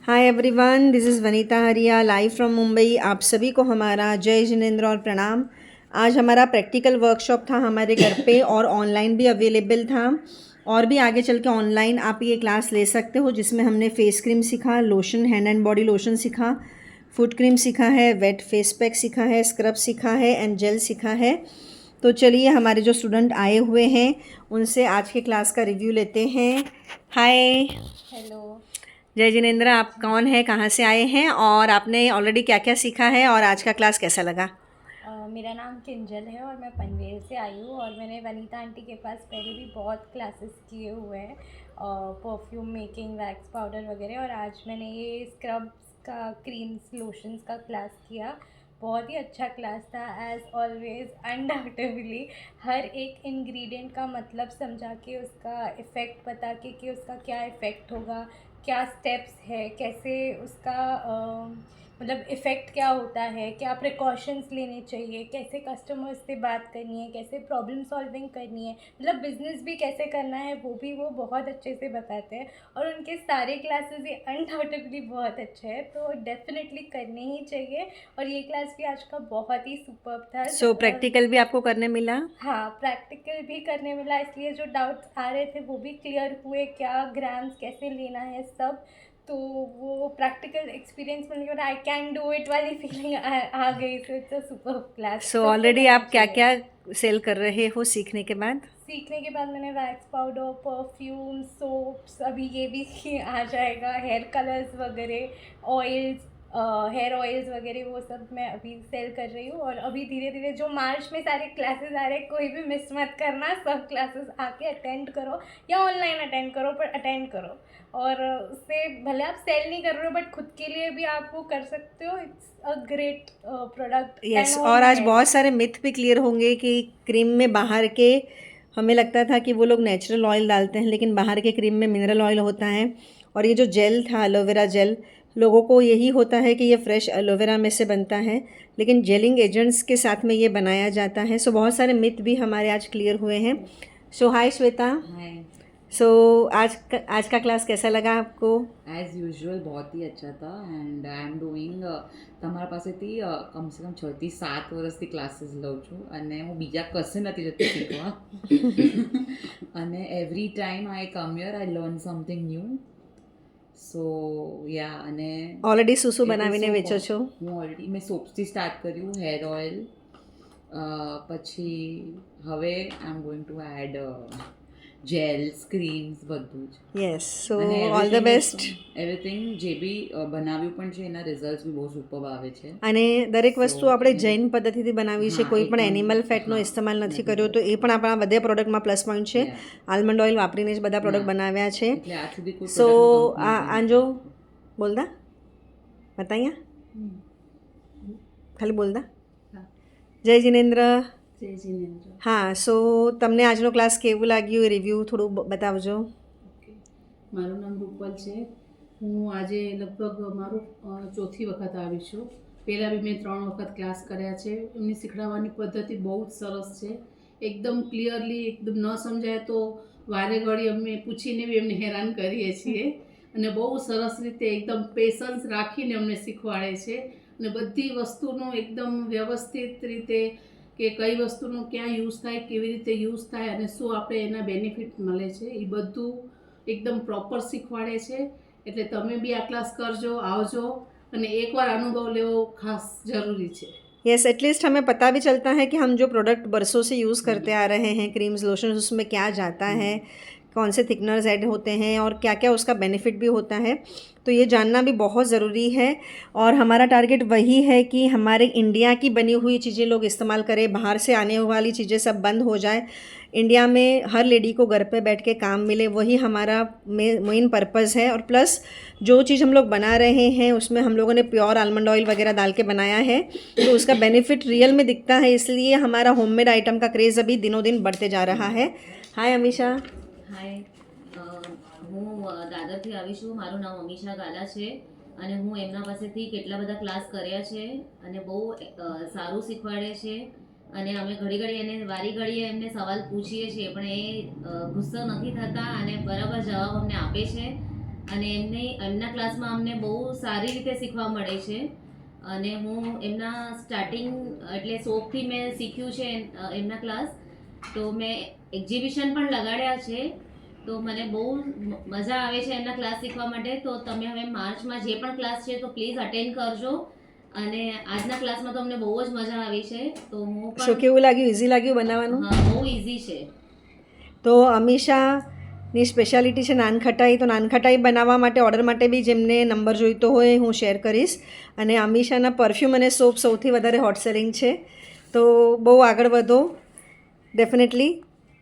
Hi everyone, this is Vanita हरिया live from Mumbai. आप सभी को हमारा जय जिनेंद्र और प्रणाम। आज हमारा प्रैक्टिकल वर्कशॉप था हमारे घर पे और ऑनलाइन भी अवेलेबल था, और भी आगे चल के ऑनलाइन आप ये क्लास ले सकते हो, जिसमें हमने फेस क्रीम सीखा, lotion, hand and body lotion सीखा, फुट क्रीम सीखा है, वेट फेस पैक सीखा है, स्क्रब सीखा है एंड जेल सीखा है। तो चलिए हमारे जो स्टूडेंट आए हुए हैं उनसे आज के क्लास का रिव्यू लेते हैं। हाय, हेलो। जय जिनेंद्र, आप कौन है, कहाँ से आए हैं और आपने ऑलरेडी क्या क्या सीखा है और आज का क्लास कैसा लगा? मेरा नाम किंजल है और मैं पनवेल से आई हूँ और मैंने वनीता आंटी के पास पहले भी बहुत क्लासेस किए हुए हैं, परफ्यूम मेकिंग, वैक्स पाउडर वगैरह। और आज मैंने ये स्क्रब्स का, क्रीम्स, लोशंस का क्लास किया। बहुत ही अच्छा क्लास था एज़ ऑलवेज। अनडाउटेबली हर एक इंग्रेडिएंट का मतलब समझा के, उसका इफ़ेक्ट बता के कि उसका क्या इफ़ेक्ट होगा, क्या स्टेप्स है, कैसे उसका मतलब इफ़ेक्ट क्या होता है, क्या प्रिकॉशंस लेने चाहिए, कैसे कस्टमर्स से बात करनी है, कैसे प्रॉब्लम सॉल्विंग करनी है, मतलब बिज़नेस भी कैसे करना है, वो बहुत अच्छे से बताते हैं। और उनके सारे क्लासेस ये अनडाउटेबली बहुत अच्छे हैं, तो डेफिनेटली करने ही चाहिए। और ये क्लास भी आज का बहुत ही सुपर्ब था। सो प्रैक्टिकल भी आपको करने मिला? हाँ, प्रैक्टिकल भी करने मिला, इसलिए जो डाउट्स आ रहे थे वो भी क्लियर हुए, क्या ग्राम्स कैसे लेना है सब। तो वो प्रैक्टिकल एक्सपीरियंस मिल गया, आई कैन डू इट वाली फीलिंग आ गई। So it's a super class, so सबको ऑलरेडी करना आप क्या चाहिए। क्या सेल कर रहे हो सीखने के बाद? सीखने के बाद मैंने वैक्स पाउडर, परफ्यूम, सोप्स, अभी ये भी आ जाएगा, हेयर कलर्स वगैरह, ऑयल्स, हेयर ऑयल्स वगैरह, वो सब मैं अभी सेल कर रही हूँ। और अभी धीरे धीरे जो मार्च में सारे क्लासेस आ रहे हैं, कोई भी मिस मत करना, सब क्लासेस आके अटेंड करो या ऑनलाइन अटेंड करो, पर अटेंड करो। और उससे भले आप सेल नहीं कर रहे हो, बट खुद के लिए भी आप वो कर सकते हो। It's a great product, yes, 10 on और आज हेड। बहुत सारे मिथ भी क्लियर होंगे कि क्रीम में बाहर के, हमें लगता था कि वो लोग नेचुरल ऑयल डालते हैं, लेकिन बाहर के क्रीम में मिनरल ऑयल होता है। और ये जो जेल था, एलोवेरा जेल, लोगों को यही होता है कि ये फ्रेश एलोवेरा में से बनता है, लेकिन जेलिंग एजेंट्स के साथ में ये बनाया जाता है। सो बहुत सारे मिथ भी हमारे आज क्लियर हुए हैं। सो हाय श्वेता। हाय। सो आज का क्लास कैसा लगा आपको? એઝ યુઝ્યુઅલ बहुत ही अच्छा था એન્ડ આઈ એમ ડુઈંગ તમારા પાસેથી કમસે કમ 6 થી 7 વર્ષથી ક્લાસીસ લઉં છું અને હું બીજા કશે નથી જતી શીખવા અને every time I come here I learn something new. So yeah અને ઓલરેડી શું શું it is બનાવીને so વેચો છો? હું ઓલરેડી મેં સોપ્સથી સ્ટાર્ટ કર્યું, હેર ઓઇલ, પછી હવે I am going to add gels, creams, બધું જ. યસ, સો અને ઓલ ધ બેસ્ટ. એવરીથિંગ જે બી બનાવ્યું પણ છે એના રિઝલ્ટ બી બહુ સુપર આવે છે. અને દરેક સો વસ્તુ આપણે જૈન પદ્ધતિથી બનાવી છે, હા, કોઈ પણ એકદમ. એનિમલ ફેટનો હા, ઇસ્તેમાલ નથી નથી કર્યો, તો એ પણ આપણા બધા પ્રોડક્ટમાં પ્લસ પોઈન્ટ છે. યા આલમંડ ઓઇલ વાપરીને જ બધા પ્રોડક્ટ ના બનાવ્યા છે. એટલે આજ સુધી કોઈ સો પ્રોડક્ટનું આ કમ્પેરિઝન આંજો નથી. બોલતા बताइए, ખાલી બોલતા. હા. જય જિનેન્દ્ર. જય જિનેન્દ્ર. હા, સો તમને આજનો ક્લાસ કેવું લાગ્યું, રિવ્યૂ થોડું બતાવજો. ઓકે, મારું નામ રૂપલ છે. હું આજે લગભગ મારું ચોથી વખત આવી છું. પહેલાં બી મેં 3 વખત ક્લાસ કર્યા છે. એમની શીખડાવવાની પદ્ધતિ બહુ જ સરસ છે. એકદમ ક્લિયરલી, એકદમ ન સમજાય તો વારે ઘડી અમે પૂછીને બી એમને હેરાન કરીએ છીએ અને બહુ સરસ રીતે એકદમ પેશન્સ રાખીને અમને શીખવાડે છે અને બધી વસ્તુનું એકદમ વ્યવસ્થિત રીતે કે કઈ વસ્તુનું ક્યાં યુઝ થાય, કેવી રીતે યુઝ થાય અને શું આપણે એના બેનિફિટ મળે છે, એ બધું એકદમ પ્રોપર શીખવાડે છે. એટલે તમે બી આ ક્લાસ કરજો, આવજો અને એકવાર अनुभव लेवो खास जरूरी है. यस, एटलीस्ट हमें पता भी चलता है कि हम जो प्रोडक्ट बरसों से यूज़ करते आ रहे हैं, क्रीम्स, लोशन, उसमें क्या जाता है, कौन से थिकनर्स ऐड होते हैं और क्या क्या उसका बेनिफिट भी होता है। तो ये जानना भी बहुत ज़रूरी है। और हमारा टारगेट वही है कि हमारे इंडिया की बनी हुई चीज़ें लोग इस्तेमाल करें, बाहर से आने वाली चीज़ें सब बंद हो जाए, इंडिया में हर लेडी को घर पे बैठ के काम मिले, वही हमारा मेन पर्पज़ है। और प्लस जो चीज़ हम लोग बना रहे हैं उसमें हम लोगों ने प्योर आलमंड ऑयल वगैरह डाल के बनाया है, तो उसका बेनिफिट रियल में दिखता है, इसलिए हमारा होममेड आइटम का क्रेज़ अभी दिनों दिन बढ़ते जा रहा है। हाय अमीशा. હાય, હું દાદરથી આવી છું. મારું નામ અમીશા ગાલા છે અને હું એમના પાસેથી કેટલા બધા ક્લાસ કર્યા છે અને બહુ સારું શીખવાડે છે. અને અમે ઘડી ઘડી એને વારી ઘડીએ એમને સવાલ પૂછીએ છીએ પણ એ ગુસ્સો નથી થતા અને બરાબર જવાબ અમને આપે છે. અને એમના ક્લાસમાં અમને બહુ સારી રીતે શીખવા મળે છે અને હું એમના સ્ટાર્ટિંગ એટલે શોખથી મેં શીખ્યું છે એમના ક્લાસ. તો મેં એક્ઝિબિશન પણ લગાડ્યા છે, તો મને બહુ મજા આવે છે એમના ક્લાસ શીખવા માટે. તો તમે હવે માર્ચમાં જે પણ ક્લાસ છે તો પ્લીઝ અટેન્ડ કરજો. અને આજના ક્લાસમાં તો અમને બહુ જ મજા આવી છે. તો હું શું પણ કેવું લાગ્યું, ઇઝી લાગ્યું બનાવવાનું? હા, બહુ ઇઝી છે. તો અમીષાની સ્પેશિયાલિટી છે નાનખટાઈ. તો નાનખટાઈ બનાવવા માટે ઓર્ડર માટે બી જેમને નંબર જોઈતો હોય હું શેર કરીશ. અને અમીષાના પરફ્યુમ અને સોપ સૌથી વધારે હોટ સેલિંગ છે. તો બહુ આગળ વધો ડેફિનેટલી.